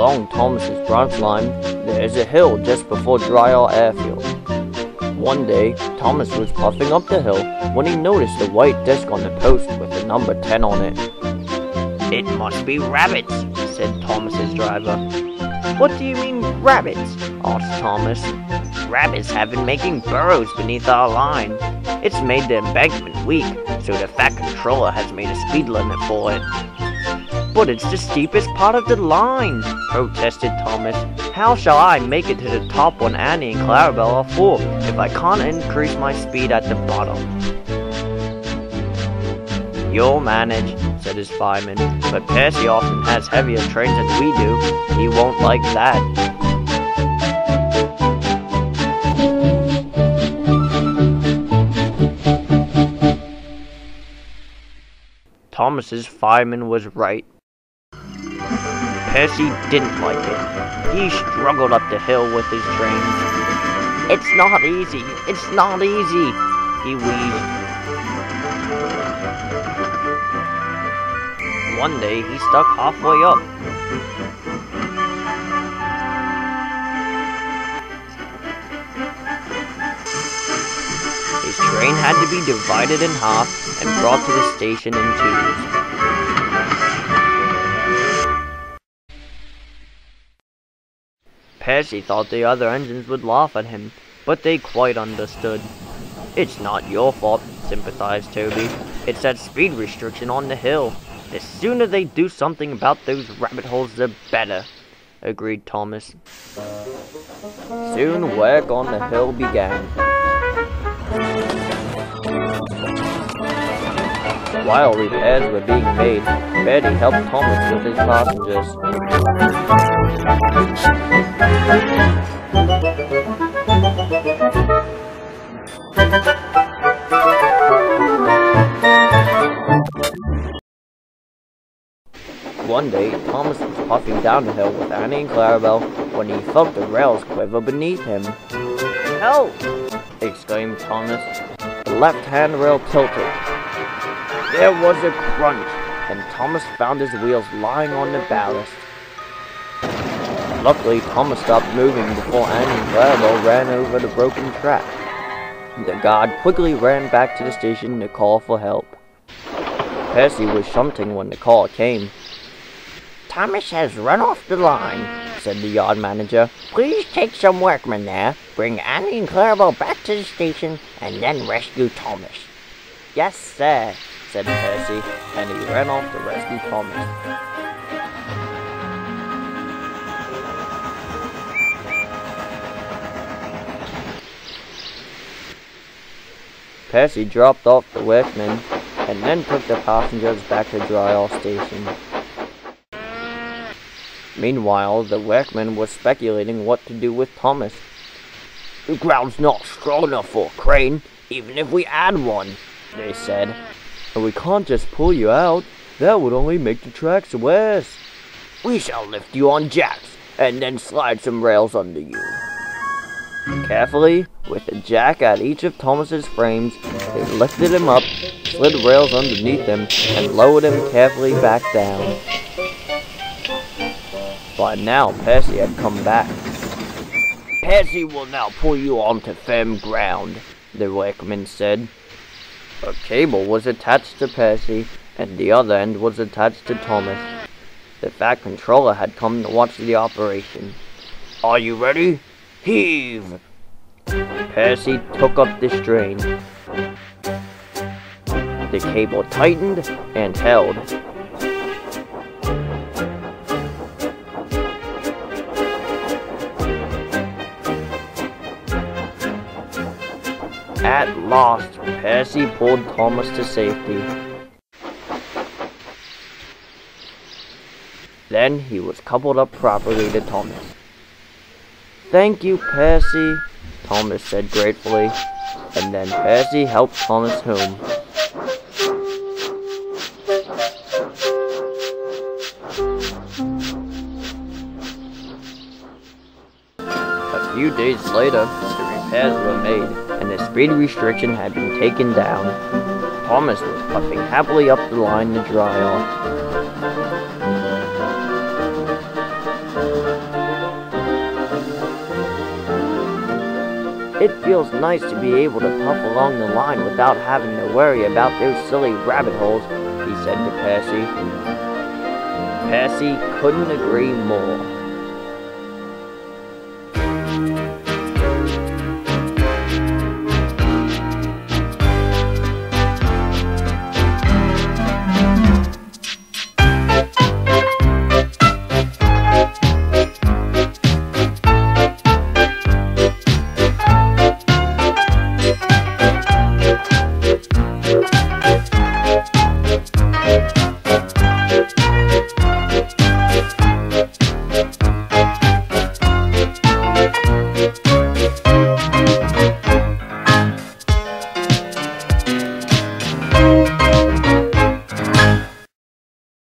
Along Thomas's branch line, there is a hill just before Dryall Airfield. One day, Thomas was puffing up the hill when he noticed a white disc on the post with the number 10 on it. "It must be rabbits," said Thomas's driver. "What do you mean, rabbits?" asked Thomas. "Rabbits have been making burrows beneath our line. It's made the embankment weak, so the Fat Controller has made a speed limit for it." "But it's the steepest part of the line," protested Thomas. "How shall I make it to the top when Annie and Clarabelle are full if I can't increase my speed at the bottom?" "You'll manage," said his fireman, "but Percy often has heavier trains than we do. He won't like that." Thomas's fireman was right. Percy didn't like it. He struggled up the hill with his trains. "It's not easy, it's not easy," he wheezed. One day he stuck halfway up. His train had to be divided in half and brought to the station in twos. Percy thought the other engines would laugh at him, but they quite understood. "It's not your fault," sympathized Toby. "It's that speed restriction on the hill. The sooner they do something about those rabbit holes, the better," agreed Thomas. Soon work on the hill began. While repairs were being made, Betty helped Thomas with his passengers. One day, Thomas was puffing down the hill with Annie and Clarabelle when he felt the rails quiver beneath him. "Help!" exclaimed Thomas. The left-hand rail tilted. There was a crunch, and Thomas found his wheels lying on the ballast. Luckily, Thomas stopped moving before Annie and Clarabelle ran over the broken track. The guard quickly ran back to the station to call for help. Percy was shunting when the call came. "Thomas has run off the line," said the yard manager. "Please take some workmen there, bring Annie and Clarabelle back to the station, and then rescue Thomas." "Yes, sir," said Percy, and he ran off to rescue Thomas. Percy dropped off the workmen, and then took the passengers back to Dryall Station. Meanwhile, the workmen were speculating what to do with Thomas. "The ground's not strong enough for a crane, even if we add one," they said. "And we can't just pull you out. That would only make the tracks worse." "We shall lift you on jacks, and then slide some rails under you." Carefully, with a jack at each of Thomas's frames, they lifted him up, slid rails underneath him, and lowered him carefully back down. By now, Percy had come back. "Percy will now pull you onto firm ground," the workman said. A cable was attached to Percy, and the other end was attached to Thomas. The Fat Controller had come to watch the operation. "Are you ready? Heave!" Percy took up the strain. The cable tightened and held. At last, Percy pulled Thomas to safety. Then he was coupled up properly to Thomas. "Thank you, Percy," Thomas said gratefully, and then Percy helped Thomas home. A few days later, the repairs were made, and the speed restriction had been taken down. Thomas was puffing happily up the line to Dryall. It feels nice to be able to puff along the line without having to worry about those silly rabbit holes, he said to Percy. Percy couldn't agree more.